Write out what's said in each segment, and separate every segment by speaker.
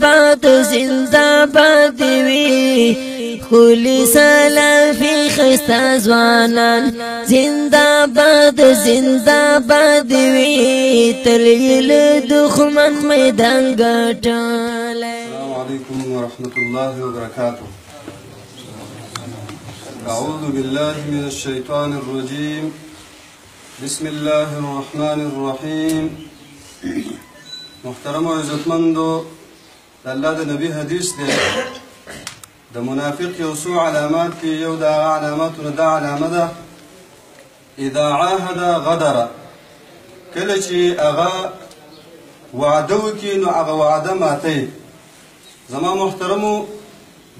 Speaker 1: باد وي خولی سلافی خستا زوانان زندہ باد وی تلیل دخمن میدان گٹال.
Speaker 2: السلام علیکم ورحمۃ اللہ وبرکاتہ. اعوذ باللہ من الشیطان الرجیم. بسم اللہ الرحمن الرحیم. محترم و عزتمندو، اللہ دا نبی حدیث دے د منافق یو څو علامات کې یو د هغه علاماتو نه دا علامه ده اذا عاهد غدر. کله چې هغه وعده وکړي نو هغه وعده ماتوي. زما محترمو،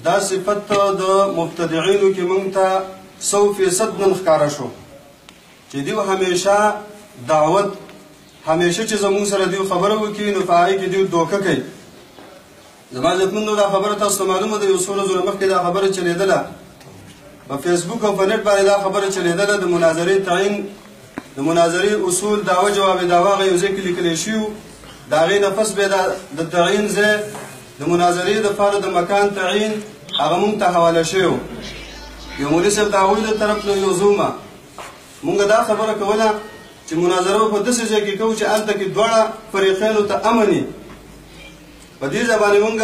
Speaker 2: دا صفت د مبتدعینو کې موږ ته 100% نن ښکاره شو چې دیو همیشه دعوت همیشه چې زموږ سره دیو خبره وکړي نو په هغې کې دیو دوکه کوي. زما عزتمندو، دا خبره تاسو ته معلومه ده، یو څو ورځو مخکې دا خبره چلېدله په فیسبوک او په نیټ باندې دا خبره چلېدله د مناظرې تعین، د مناظرې اصول، دعوه جواب دعوه هغه یو ځای کې لیکلی شوي وو. د هغې نه پس بیا د تعین ځای د مناظرې دپاره د مکان تعین هغه موږ ته حواله شوی وو. یو مولي صاحب د هغوی د طرف نه یو زومه موږ دا خبره کوله چې مناظره به په داسې ځای کې کوو چې هلته کې دواړه فریقینو ته امن وي. په دې ځای باندې موږ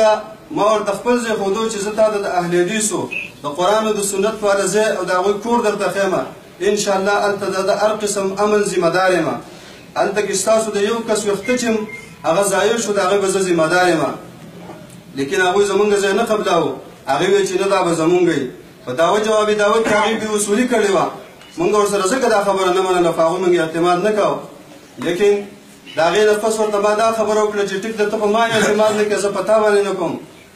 Speaker 2: ما ورته خپل ځای ښودو چې زه تا ته د اهل حدیثو د قرآن او د سنت والا ځای او د هغوی کور درته ښیمه. انشاءالله هلته د هر قسم امن ذمه دار یم. هلته کې ستاسو د یو کس ویښته چې هغه ضایع شو د هغې به زه ذمه دار یم. لیکن هغوی زمونږ ځای نه قبلاو. هغې ویل چې نه دا به زمونږ وي. په دعوه جواب دعوه کې هغې بې اصولي کړې وه. موږ ورسره ځکه دا خبره نه منله، په هغوی موږ اعتماد نه کوو. لیکن د هغې نه پس ورته ما دا خبره وکړه چې ټیک ده، ته په ما اعتماد نه کوې، زه په تا باندې نه کوم.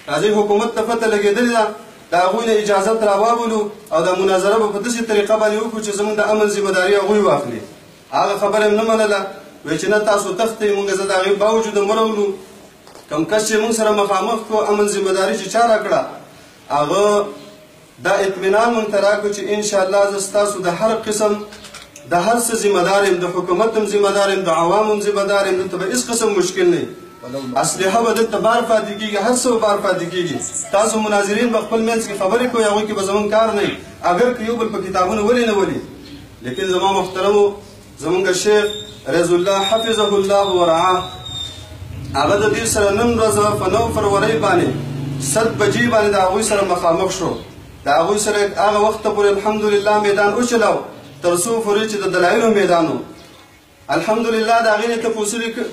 Speaker 2: راځئ حکومت ته پته لګېدلې ده، د هغوی نه اجازت راوولو او دا مناظره به په داسې طریقه باندې وکړو چې زموږ د امن ذمهداري هغوی واخلي. هغه خبره یې نه منله، وایي چې نه تاسو تښتئ. موږ زه د هغې باوجوده مه راولو. کوم کس چې موږ سره مخامخ کړو امن ذمهداري چې چا راکړه، هغه دا اطمینان موږ ته راکړو چې انشاءالله زه ستاسو د هر قسم د هر څه ذمه دار یم، د حکومت هم ذمه دار یم، د عوامو هم ذمه دار یم. دلته به هېڅ قسم مشکل نه وي. اسلحه به دلته بار پاتې کېږي، هر څه به بار پاتې کېږي. تاسو مناظرین به خپل منځ کې خبرې کوئ، هغوی کې به زموږ کار نه وي، اگر که یو بل په کتابونه ولې نه ولي. لیکن زما محترمو، زموږ شیخ رضی الله حفظه الله ورعاه، هغه د دې سره نن ورځ په 9 فروری باندې 7 بجې باندې د هغوی سره مخامخ شو. د هغوی سره هغه وخته پورې الحمدلله میدان وچلاو تر څو پورې چې د دلایلو میدان و. الحمدلله د هغې نه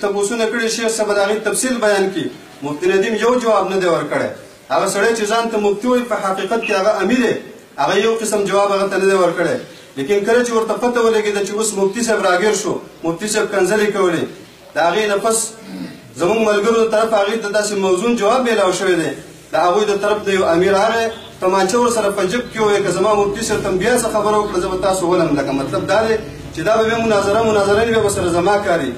Speaker 2: تپوسونه کړي، شیخ صاحب د هغې تفصیل بیان کړي. مفتي ندیم یو جواب نه دی ورکړی. هغه سړی چې ځان ته مفتي وایي په حقیقت کې هغه امیر دی، هغه یو قسم جواب هغه ته نه دی ورکړی. لیکن کله چې ورته پته ولګېده چې اوس مفتي صاحب راګیر شو، مفتي صاحب کنځلې کولې، د هغې نه پس زموږ ملګرو د طرف هغې ته داسې موزون جواب میلاو شوی دی. د هغوی د طرف د یو امیر راغی، تمانچه ورسره په جب کې ووایي که زما مفتي صاحب ته بیا څه خبره وکړه زه به تاسو ولم. لکه مطلب دا دی چې دا به بیا مناظره نه بیا به سره زما کاري.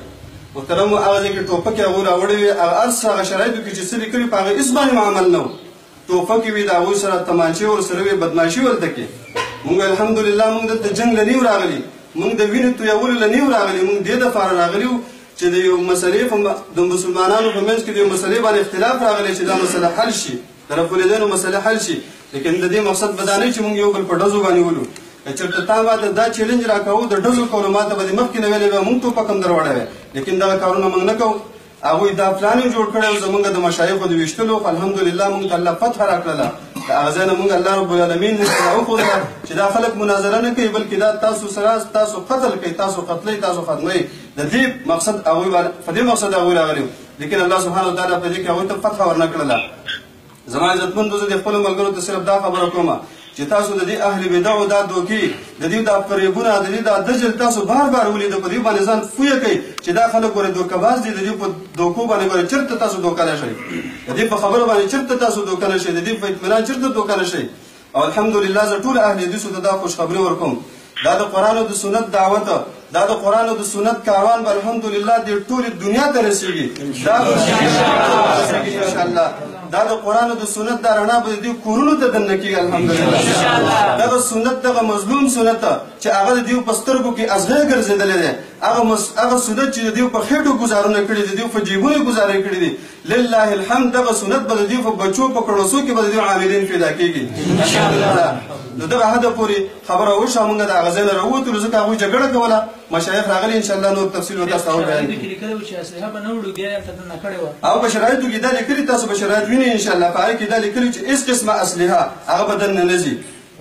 Speaker 2: محترمو، هغه ځای کې ټوپکې هغوی راوړې وې، هر څه هغه شرایطو کې چې څه لیکلي په هغې هېڅ باندې معامل نه و. ټوپکې وې، د هغوی سره تمانچې ورسره وې، بدماشي ورته کې. موږ الحمدلله موږ دلته جنګ له نیو راغلي، موږ د وینې تویولو له نیو راغلي. موږ دې دپاره راغلي وو چې د یو مسلې د مسلمانانو په منځ کې د یو مسلې باندې اختلاف راغلی چې دا مسله حل شي، د رب العالمینو مسله حل شي. لیکن د دې مقصد به دا نه چې موږ یو بل په ډزو باندې ولو. که چېرته تا ماته دا چیلنج راکوو د ډزو کولو، ماته به دې مخکې نه ویلی بیا موږ ټوپک هم در وړی وی. لیکن دغه کارونه موږ نه کوو. هغوی دا پلان یې جوړ کړی و زموږ د مشایخو د ویشتلو. الحمدلله موږ ته الله فتح راکړله. د هغه ځای نه موږ الله رب العالمین راوښوده چې دا خلک مناظره نه کوي، بلکې دا تاسو سره تاسو قتل کوي، تاسو قتلوئ، تاسو ختموئ. د دې مقصد هغوی په دې مقصد هغوی راغلي وو. لیکن الله سبحانه وتعالی په دې کې هغوی ته فتح ورنه کړله. زما عزتمندو، زه د خپلو ملګرو ته صرف دا خبره کوم چې تاسو د دې اهل بدعو دا دوکې، د دې دا فریبونه، د دې دا دجل تاسو بار بار ولیده، په دې باندې ځان پویه کوئ چې دا خلک ګورې دوکهباز دي. د دې په دوکو باندې ګورې چېرته تاسو دوکه نه شئ، د دې په خبرو باندې چېرته تاسو دوکه نه شئ، د دې په اطمینان چېرته دوکه نه شئ. او الحمدلله زه ټول اهل حدیثو ته دا خوشخبري ورکوم، دا د قرآن او د سنت دعوت، دا د قرآن او د سنت کاروان به الحمدلله د ټولې دنیا ته رسېږي. دا انشاءالله دا د قرآن او د سنت دا رڼا به د دې کورونو ته دننه کېږي. الحمدلله دغه سنت، دغه مظلوم سنت چې هغه د دې په سترګو کې ازغی ګرځېدلی دی، هغه سنت چې دوی په خېټو گزارونه کړي دي دوی په جیبونو گزارې کړي دي لله الحمد دغه سنت به دوی په بچو په کړوسو کې به دوی عاملین پیدا کیږي ان شاء الله دغه هدا پوری خبره وشو موږ د غزل راوته ځکه هغه جګړه کوله مشایخ راغلي ان شاء الله نور تفصیل ودا تاسو بیان او په شرایطو کې دا لیکلي تاسو په شرایط وینئ ان شاء الله په هغه کې دا لیکلي چې اس قسمه اسلحه هغه بدن نه نزي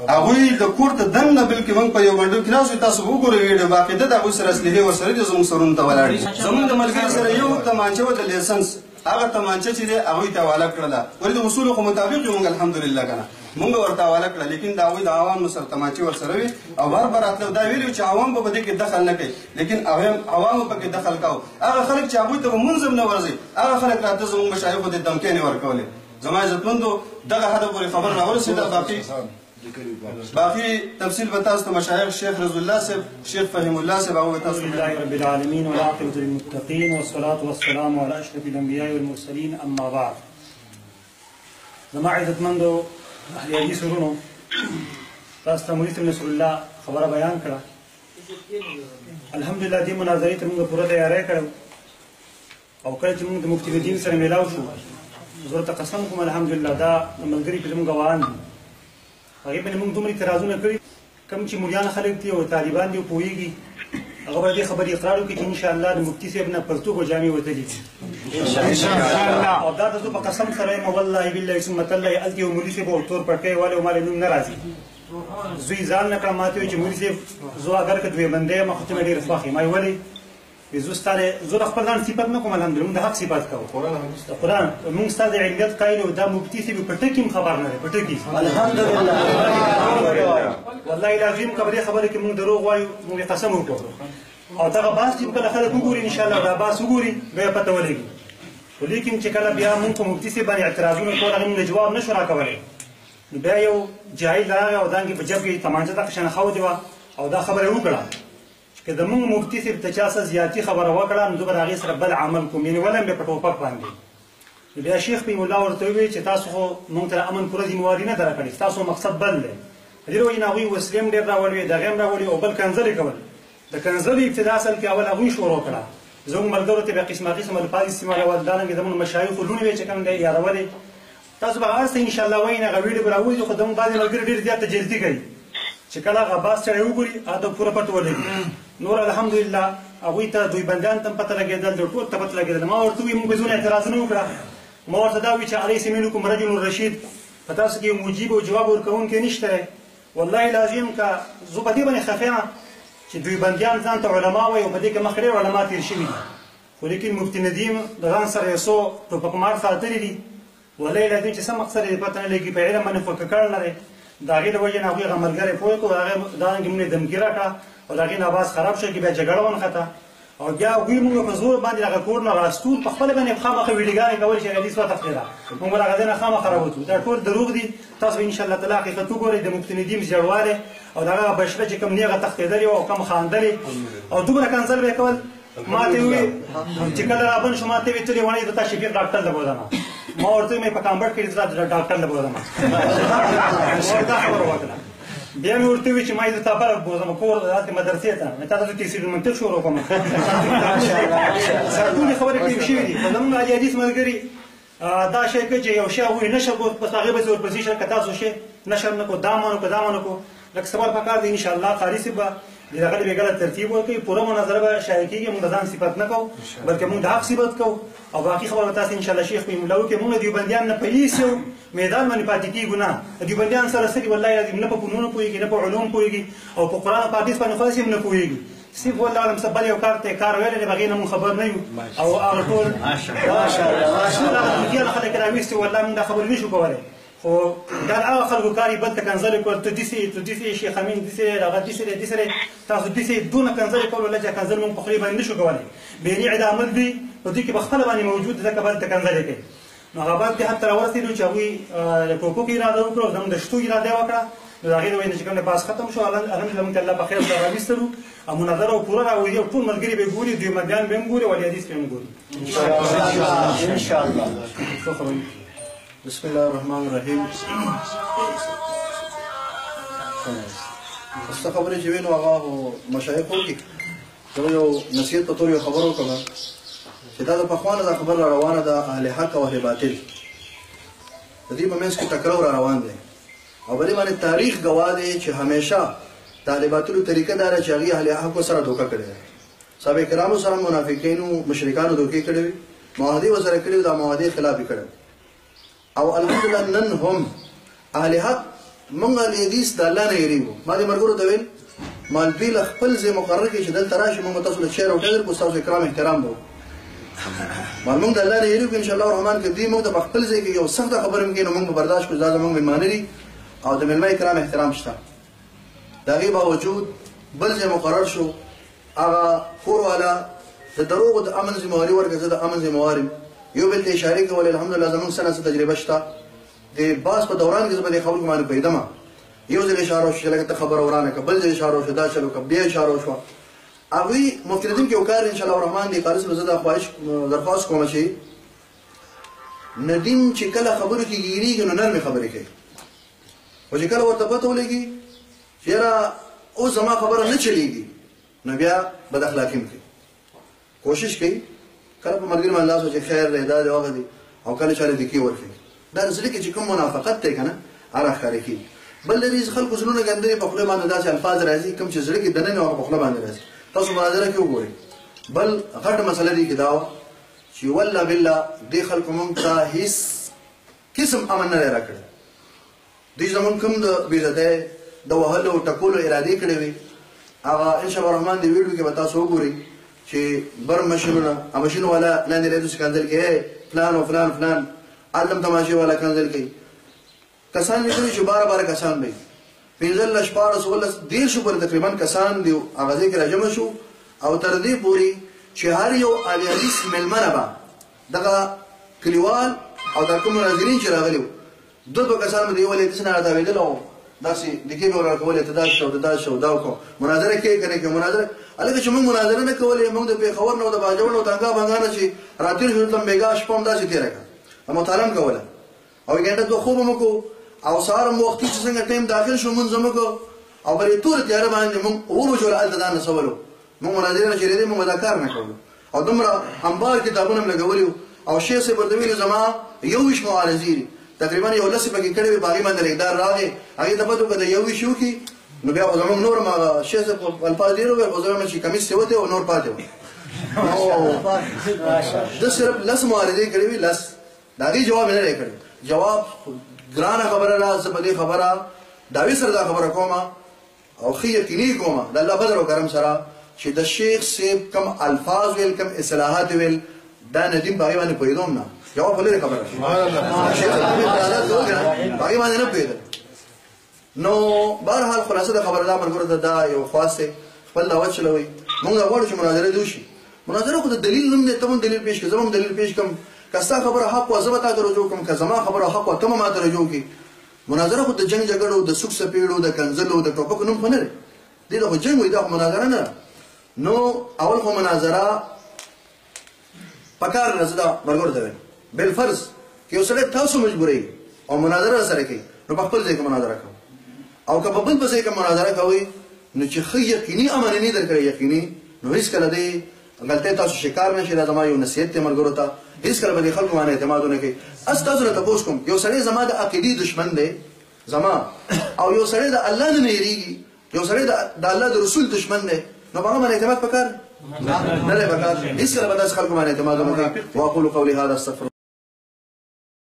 Speaker 2: هغوی د کور ته دنګ نه بلکې موږ په یو بنډل کې ناستو تاسو وګورئ ویډیو باقاعده د هغوی سره اسلحې ورسره دي زموږ سرونو ته ولاړ دي زموږ د ملګري سره یو تمانچه وه د لیسنس هغه تمانچه چې دی هغوی ته حواله کړله ولې د اصولو خو مطابق یې موږ الحمدلله که نه موږ ورته حواله کړه لیکن د هغوی د عوامو سره تمانچې ورسره وي او بار بار راتلو دا ویلي چې عوام به په دې کې دخل نه کوي لیکن عوامو پکې دخل کوو هغه خلک چې هغوی ته به منظم نه ورځي هغه خلک راته زموږ مشایخو د دمکې ورکولې زما عزتمندو دغه حده پورې خبر راورسېده باقي تفصيل بتاعته مشايخ الشيخ رضو الله سب شيخ فهم الله سب او بتاعته
Speaker 3: الحمد لله رب العالمين والعاقبة للمتقين والصلاة والسلام على أشرف الأنبياء والمرسلين أما بعد زما عزتمندو أهل حدیث ورونو تاسو ته مولوي صاحب نصر الله خبره بیان کړه الحمدلله دې مناظرې ته موږ پوره تیاری کړو او کله چې موږ د مفتي ندیم سره میلاو شو زه ورته قسم کوم الحمدلله دا ملګري پرې موږ ګواهان دي هغې باندې موږ دومره اعتراضونه کړي کوم چې مولیان خلک دي او طالبان دي پوهېږي هغه به دې خبرې اقرار وکړي چې انشاءالله د مفتي صاحب نه پرتوګ او جامې وتلي دي او دا ته زه په قسم سره یم والله بالله ثم تالله هلته یو مولي صاحب او تور پټکی والی او ما له نوم نه راځي زوی ځان نه کړم ما ته وایي چې مولي صاحب زه اګر که دوی بندی یم خو ته مې ډېر خوښ یم ما یې ولې زه د خپل ځان صفت نه کوم الحمدلله موږ د حق صفت کوو د قرآن موږ ستا د علمیت قایل او دا مفتي صاحب په ټکي هم خبر نه دی په ټکي الحمدلله والله العظیم که په دې خبره کې موږ دروغ وایو موږ یې قسم وکړو او دغه باس چې کله خلک وګوري انشاءالله دا باس وګوري بیا پته ولګي خو لیکن چې کله بیا موږ په مفتي صاحب باندې اعتراضونه کول هغې موږ جواب نه شو راکولی نو بیا یو جاهل راغی او دانګې په جب کې تمانچه دغه شان خودې وه او دا خبره یې وکړه که زموږ مفتي صاحب ته چا څه زیاتي خبره وکړه نو زه به د هغې سره بد عمل کوم یعنې ولم بیا په ټوپک باندې نو بیا شیخ پیم الله ورته وویل چې تاسو خو موږ ته د امن پوره ذمهواري نه ده راکړې ستاسو مقصد بل دی د دې وجې نه هغوی وسلې هم ډېر راولوي دغې هم راولي او بل کنځلې کول د کنځلې ابتدا اصل کې اول هغوی شروع کړه زموږ ملګرو ته بیا قسمه قسم الفاظ استعمالول دارنګې زموږ مشایخو لوڼې وې چې کوم دی یادولې تاسو به هر څه انشاءالله وایي نه هغه ویډیو به راوځي خو زموږ بعضې ملګري ډېر زیاته جلدي کوي چې کله هغه باس سړی وګوري هغه ته پوره پته ولګي نور الحمدلله هغوی ته دوی بندیانو ته هم پته لګېدل د ټول ته پته لګېدل ما ورته وویل موږ به زونه اعتراضونه وکړه ما ورته دا وویل چې الیس منکم رجل رشید په تاسو کې یو مجیب او جواب ورکوونکی نشته دی والله لازم که زه په دې باندې خفه یم چې دوی بندیان ځان ته علما وایي او په دې کې مخکې ډېر علما تېر شوي دي خو لیکن مفتي ندیم د ځان سره یو څو ټوپکمار ساتلي دي والله لازم چې څه مقصد یې پته نه لګي په علم باندې خو ککړ نه دی د هغې د وجې نه هغوی هغه ملګری پوه کړو هغې دارنګې موږ یې دمکي راکړه او د هغې نه آواز خراب شو کې بیا جګړه ونښته او بیا هغوی موږ په زور باندې هغه کور نه راستو په خپله باندې خامخا ویډیوګانې کولې چې حدیث وتښتېده موږ به د هغه ځای نه خامخا راوتو دا ټول دروغ دي تاسو به انشاءالله تعالی حقیقت وګورئ د مفتي ندیم زیړوالی او د هغه بشره چې کوم نیغه تښتېدلې وه او کوم خاندلې او دومره کنځل به یې کول ما ته یې وویل چې کله رابند شو ما ته یې ویل ته دې ونې زه تا شفیق ډاکټر له بوځمه ما ورته ویل په کامبټ کې زه ډاکټر له بوځمه دا خبره وکړه بیا مې ورته وویل چې ما یې زه تا بله بوځم کور داسې مدرسې ته مې تا ته زه تحصیل المنطق شروع کوم ټولې خبرې ټیم شوي دي خو زموږ اهل حدیث ملګري دا شی کوي چې یو شی هغوی نشر کړو بس هغې پسې ورپسې شه که تاسو شی نشر نه کړو دا مانو که دا مانو کړو لکه سوال پکار دی انشاءالله قاري صاحب به د هغه د بېګله ترتیب ورکوي پوره مناظره به شایع کېږي موږ د ځان صفت نه کوو بلکې موږ د حق صفت کوو او باقي خبره به تاسو انشاءالله شیخ پیم الله وکړي موږ د دیوبندیان نه په هېڅ یو میدان باندې پاتې کېږو نه د دیوبندیان سره څه دي والله لازم نه په فنونو پوهېږي نه په علوم پوهېږي او په قرآن او په حدیث باندې خاص هم نه پوهېږي صرف والله اعلم څه بل یو کار ته کار ویلی دی هغې نه مونږ خبر نه یو او هغه ټول ماشاءالله خلک یې راویستي والله موږ دا خبرې نه شو کولی خو دا هغه خلکو کار یې بل ته کنځلې کول ته داسې ته داسې شیخ امین داسې هغه داسې دی داسې دی تاسو داسې دونه کنځلې کول والله چې کنځل مونږ په خولې باندې نه شو کولی بېنیع د عمل دی په دوی کې په خپله باندې موجود دی ځکه بل ته کنځلې کوي نو هغه بعد دې حد ته راورسېدو چې هغوی د ټوپک اراده وکړه او زموږ د شتو اراده یې وکړه نو د هغې د وجې نه چې کوم دی باس ختم شو الحمدلله موږ ته الله په خیر سره راویستلو او مناظره او پوره راوځي او ټول ملګري به یې ګوري دوی مدیان به هم ګوري او حدیث به هم ګوري انشاءالله څو خبرې
Speaker 4: بسم الله الرحمن الرحیم څه خبرې چې وینو هغه مشایخ وکړي زه یو نصیحت په تور یو خبر وکړم چې دا د پخوانه دا خبر را روانه ده اهل حق او اهل باطل د دې په منځ کې ټکراو را روان دی او په دې باندې تاریخ ګواه دی چې همیشه د اهل باطلو طریقه دا ده چې هغوی اهل حقو سره دوکه کړې ده. صحابه کرامو سره منافقینو مشرکانو دوکې کړې وي، معاهدې ورسره کړې وي، دا معاهدې خلاف یې کړی او الحمدلله نن هم اهل حق موږ اهلیدیس د الله نه یېرېږو. ما دې ملګرو ته ویل مالدوی له خپل ځای مقرر کړي چې دلته راشي موږ تاسو له چیر او ټی درکړو، ستاسو اکرام احترام به وکړو. موږ د الله نه یېرېږو انشاءالله الرحمن که دوی موږ ته په خپل ځای کې یو سخته خبره هم کوي نو موږ به برداشت کړو، دا زموږ مېلمانه دي او د مېلمه اکرام احترام شته. د هغې باوجود بل ځای مقرر شو، هغه کور والا د دروغو د امن ذمهواري ورکړه، زه د امن ذمهوار یم. یو بل ته اشارې کولې الحمدلله زموږ سره څه تجربه شته د باز په دوران کې زه په دې خبرو باندې پوهېدم. یو ځل اشاره وشوه چې لکه ته خبره ورانه کړه، بل ځل اشاره وشوه دا چل وکړه، بیا اشاره وشوه. هغوی مفتي ندیم کې یو کار انشاءالله الرحمن دې قاري صاحب زه دا خواهش درخواست کوم چې ندیم چې کله خبرو کې ګیرېږي نو نرمې خبرې کوي، خو چې کله ورته پته ولګي چې یاره اوس زما خبره نه چلېږي نو بیا بد اخلاقي هم کوي. کوشش کوي کله په ملګري باندې لاس چې خیر دی دا دی هغه دی او کله چاله دکې ورکوي. دا زړه کې چې کوم منافقت دی که نه هغه ښکاره کېږي. بل د دې خلکو زړونه ګندنې په خوله باندې داسې الفاظ راځي کوم چې زړه کې دننه هغه په خوله باندې راځي. تاسو مناظره کې وګورئ. بل غټه مسله دې کې دا وه چې والله بالله دې خلکو موږ ته هېڅ قسم امن نه دی راکړی. دوی زموږ کوم د بېعزتۍ د وهلو او ټکولو ارادې کړې وې هغه انشاءالله الرحمن دې ویډیو کې به تاسو وګورئ چې بر مشینونه مشین والا لاندې راځي کنځل کوي فلان او فلان فلان عالم تماشې والا کنځل کوي. کسان لیدلي چې باره باره کسان دی 15 شپاړس 10 پورې تقریبا کسان دی هغه ځای کې راجمع شو او تر دې پورې چې هر یو اهل حدیث مېلمنه به دغه کلیوال او دا کوم مناظرین چې راغلي وو دوه کسان به د یو ولایت څخه راتاوېدل او داسې دکې به ورکولې ته دا شو دا شو دا وکړو مناظره کوي که نه کوي مناظره هلکه چې موږ مناظره نه کولې موږ د پېښور نه او د باجوړ نه او تنګا بنګا نه چې راتېر شو دلته بېګا شپه هم داسې تېره کړه مطالعه هم کوله او ګنټه دوه خوب هم وکړو او سهار هم وختي چې څنګه ټایم داخل شو مونځ هم وکړو او بلې تورې تیاره باندې موږ 9 بجو هلته دا نڅولو موږ مناظرې نه چېرېدې موږ دا کار نه کولو او دومره همبار کتابونه هم لګولي او شیخ صاحب ورته ویلي زما 21 معارضې دي تقریبا یو لسې پکې کړې وې په هغې باندې لیکدار راغی هغې ته پته وکړه د 21 وکړي نو بیا خو زموږ نور هم شیخ صاحب الفاظ ډېر وویل خو زه وایم چې کمیس یې وتی او نور پاتې و ده صرف لس معارضې کړې وې لس د هغې جواب یې نه دی کړی جواب ګرانه خبره ده زه په دې خبره دعوې سره دا خبره کوم او ښه یقیني کوم د الله بدر او کرم سره چې د شیخ صاحب کم الفاظ ویل کم اصلاحات ویل دا ندیم په هغې باندې پوهېدو هم نه جواب لري خبره شیخ په هغې باندې نه پوهېدل. نو بهرحال خلاصه د خبره دا ملګرو ته دا یو خواست دی خپل دعوت چلوئ موږ دا غواړو چې مناظره دې وشي. مناظره خو د دلیل نوم دی ته هم دلیل پېښ کړه زه هم دلیل پېښ کړم که ستا خبره حق وه زه به تا ته رجوع کړم که زما خبره حق وه ته به ما ته رجوع کړي. مناظره خو د جنګ جګړو د سوک سپېړو د کنځلو د ټوپکو نوم خو نه دی دې ته خو جنګ وایي دا خو مناظره نه ده. نو اول خو مناظره پکار نه زه دا ملګرو ته وایم بالفرض که یو سړی تاسو مجبوروي او مناظره راسره کوي نو په خپل ځای کې مناظره کوئ او که په بل په ځای کې مناظره کوئ نو چې ښه یقیني امنني درکړی یقیني نو هېڅکله دې غلطۍ تاسو شکار نه شئ. دا زما یو نصیحت دی ملګرو ته هېڅکله به دې خلکو باندې اعتماد ونه کوي. اس تاسو نه تپوس کوم یو سړی زما د عقیدې دشمن دی زما او یو سړی د الله نه نه یېرېږي یو سړی د الله د رسول دشمن دی نو په هغه باندې اعتماد پکار نه دی پکار هېڅکله به داسې خلکو باندې اعتماد ونه کوي. واقول قولي هذا استغفر